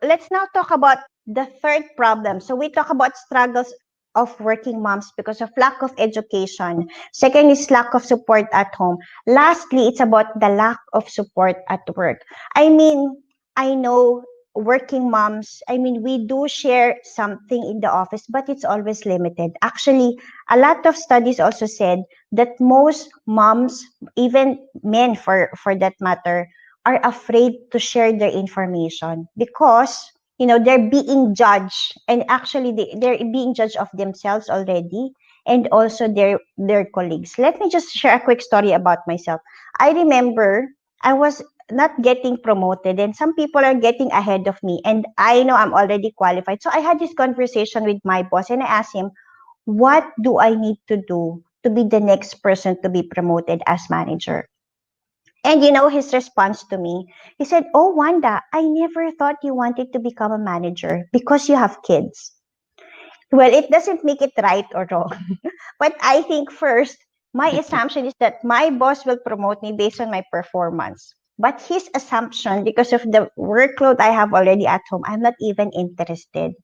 let's now talk about the third problem. So we talk about struggles of working moms because of lack of education. Second is lack of support at home. Lastly, it's about the lack of support at work. I mean, I know working moms, I mean, we do share something in the office, but it's always limited. Actually, a lot of studies also said that most moms, even men for that matter, are afraid to share their information because they're being judged, and actually they're being judged of themselves already, and also their colleagues. Let me just share a quick story about myself. I remember I was not getting promoted, and some people are getting ahead of me, and I know I'm already qualified. So I had this conversation with my boss, and I asked him, what do I need to do to be the next person to be promoted as manager? And his response to me, he said, "Oh, Wanda, I never thought you wanted to become a manager because you have kids." Well, it doesn't make it right or wrong. But I think first, my assumption is that my boss will promote me based on my performance. But his assumption, because of the workload I have already at home, I'm not even interested.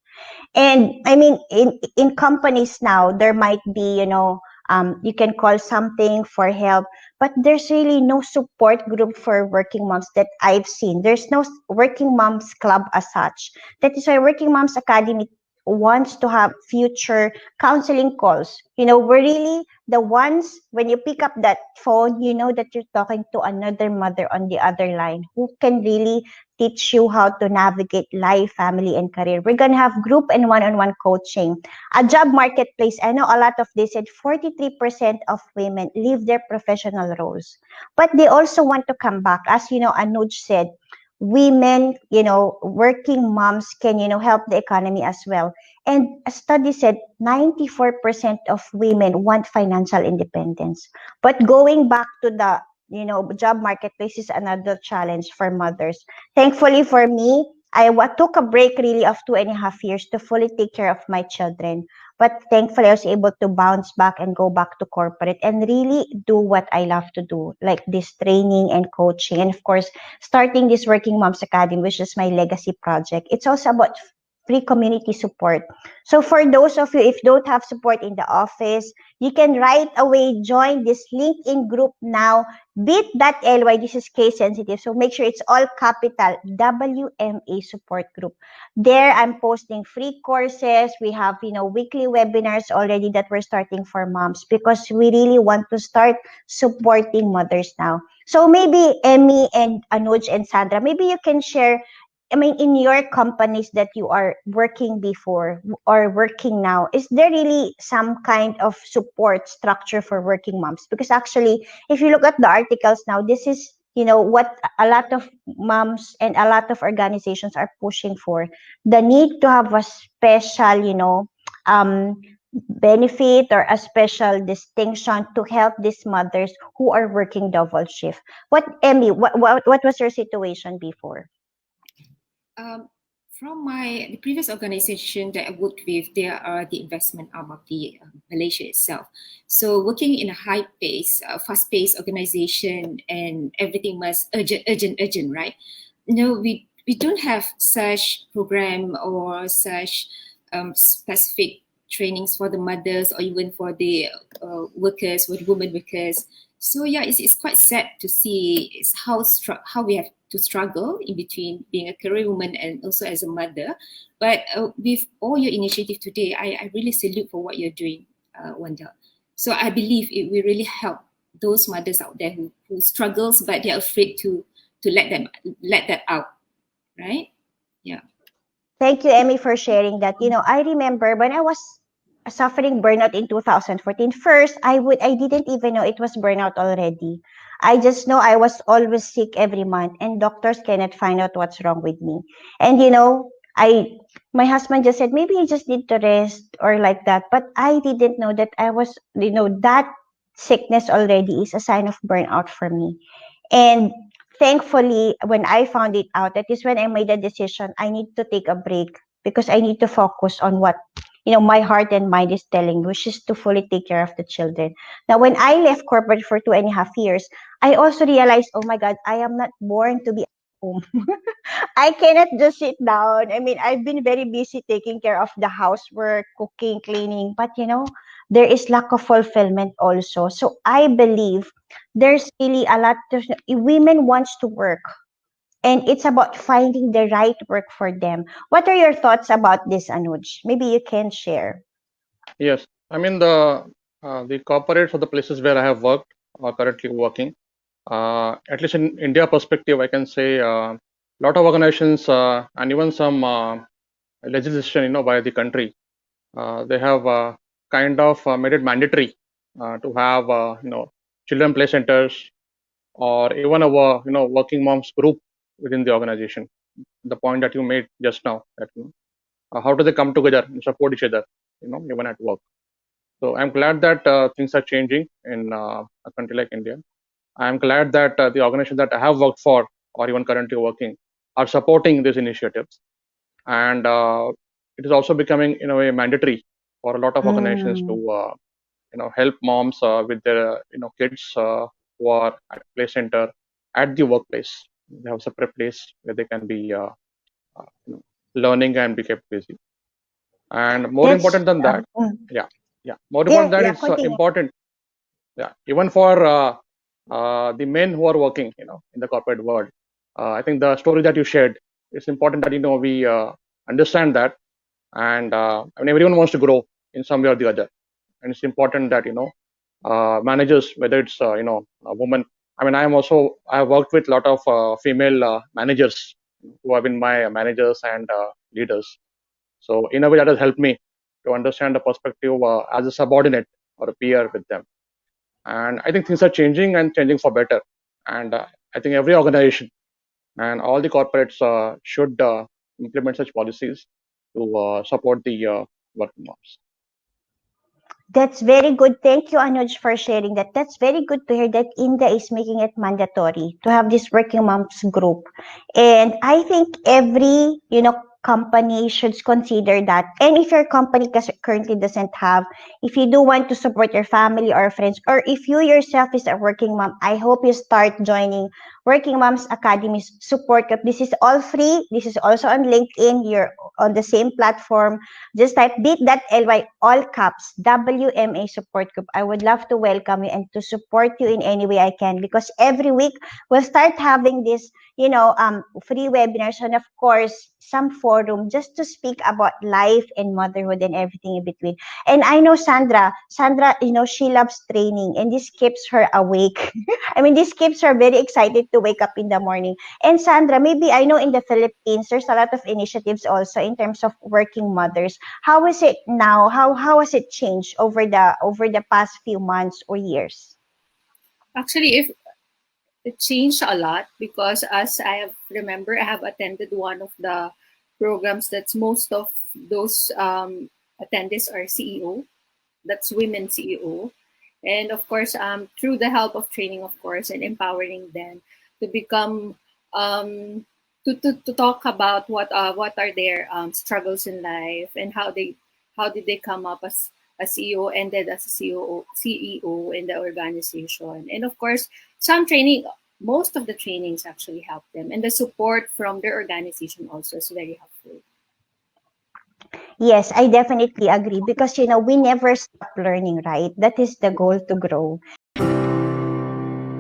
And I mean, in companies now, there might be, you can call something for help, but there's really no support group for working moms that I've seen. There's no working moms club as such. That is why Working Moms Academy wants to have future counseling calls. We're really the ones, when you pick up that phone, you know that you're talking to another mother on the other line who can really teach you how to navigate life, family, and career. We're going to have group and one-on-one coaching. A job marketplace, I know a lot of they said 43% of women leave their professional roles, but they also want to come back. As Anuj said, women, working moms can, help the economy as well. And a study said 94% of women want financial independence. But going back to the job marketplace is another challenge for mothers. Thankfully for me, I took a break really of 2.5 years to fully take care of my children. But thankfully, I was able to bounce back and go back to corporate and really do what I love to do, like this training and coaching. And of course, starting this Working Moms Academy, which is my legacy project. It's also about free community support. So for those of you, if you don't have support in the office, you can right away join this LinkedIn group now, bit.ly. This is case sensitive, so make sure it's all capital, WMA support group. There I'm posting free courses. We have, weekly webinars already that we're starting for moms because we really want to start supporting mothers now. So maybe Emmy and Anuj and Sandra, maybe you can share, I mean, in your companies that you are working before or working now, is there really some kind of support structure for working moms? Because actually, if you look at the articles now, this is, what a lot of moms and a lot of organizations are pushing for. The need to have a special, benefit or a special distinction to help these mothers who are working double shift. Emmy, what was your situation before? From the previous organization that I worked with, there are the investment arm of the Malaysia itself. So working in a high-paced, fast-paced organization, and everything must urgent, right? No, we don't have such program or such specific trainings for the mothers or even for the workers, for the women workers. So yeah, it's quite sad to see how we have to struggle in between being a career woman and also as a mother. But with all your initiative today, I really salute for what you're doing, Wanda. So I believe it will really help those mothers out there who struggles, but they're afraid to let that out, right? Yeah. Thank you, Emmy, for sharing that. I remember when I was suffering burnout in 2014. First, I didn't even know it was burnout already. I just know I was always sick every month, and doctors cannot find out what's wrong with me. And my husband just said maybe you just need to rest or like that. But I didn't know that I was, that sickness already is a sign of burnout for me. And thankfully, when I found it out, that is when I made a decision. I need to take a break because I need to focus on what my heart and mind is telling, which is to fully take care of the children. Now, when I left corporate for 2.5 years, I also realized, oh my God, I am not born to be home. I cannot just sit down. I mean, I've been very busy taking care of the housework, cooking, cleaning, but there is lack of fulfillment also. So I believe there's really a lot of women wants to work, and it's about finding the right work for them. What are your thoughts about this, Anuj? Maybe you can share. Yes, I mean the corporates or the places where I have worked or currently working. At least in India perspective, I can say a lot of organizations and even some legislation, by the country, they have kind of made it mandatory to have children play centers or even a working moms group within the organization. The point that you made just now, that how do they come together and support each other, even at work. So I'm glad that things are changing in a country like India. I'm glad that the organizations that I have worked for or even currently working are supporting these initiatives, and it is also becoming in a way mandatory for a lot of organizations to Mm, help moms with their kids who are at play center at the workplace. They have a separate place where they can be learning and be kept busy. And more that's important than that, yeah, more important yeah, than yeah. it's Continue. important, yeah, even for the men who are working, in the corporate world. I think the story that you shared, it's important that we understand that, and I mean everyone wants to grow in some way or the other, and it's important that managers, whether it's a woman. I mean, I have worked with a lot of female managers who have been my managers and leaders. So in a way, that has helped me to understand the perspective as a subordinate or a peer with them. And I think things are changing and changing for better. And I think every organization and all the corporates should implement such policies to support the working moms. That's very good. Thank you, Anuj, for sharing that. That's very good to hear that India is making it mandatory to have this working moms group. And I think every, company should consider that. And if your company currently doesn't have, if you do want to support your family or friends, or if you yourself is a working mom, I hope you start joining Working Moms Academy's support group. This is all free. This is also on LinkedIn. You're on the same platform. Just type bit.ly, all caps, WMA support group. I would love to welcome you and to support you in any way I can, because every week we'll start having this, free webinars, and of course some forum just to speak about life and motherhood and everything in between. And I know Sandra, she loves training, and this keeps her awake. I mean, this keeps her very excited to wake up in the morning. And Sandra, maybe I know in the Philippines there's a lot of initiatives also in terms of working mothers. How is it now? How has it changed over the past few months or years? Actually, if it changed a lot, because as I have remember, I have attended one of the programs that's most of those attendees are CEO, that's women CEO. And of course, through the help of training, of course, and empowering them to become to talk about what are their struggles in life, and how did they come up as a CEO, ended as a CEO in the organization. And of course, some training, most of the trainings actually help them, and the support from their organization also is very helpful. Yes, I definitely agree, because we never stop learning, right? That is the goal, to grow.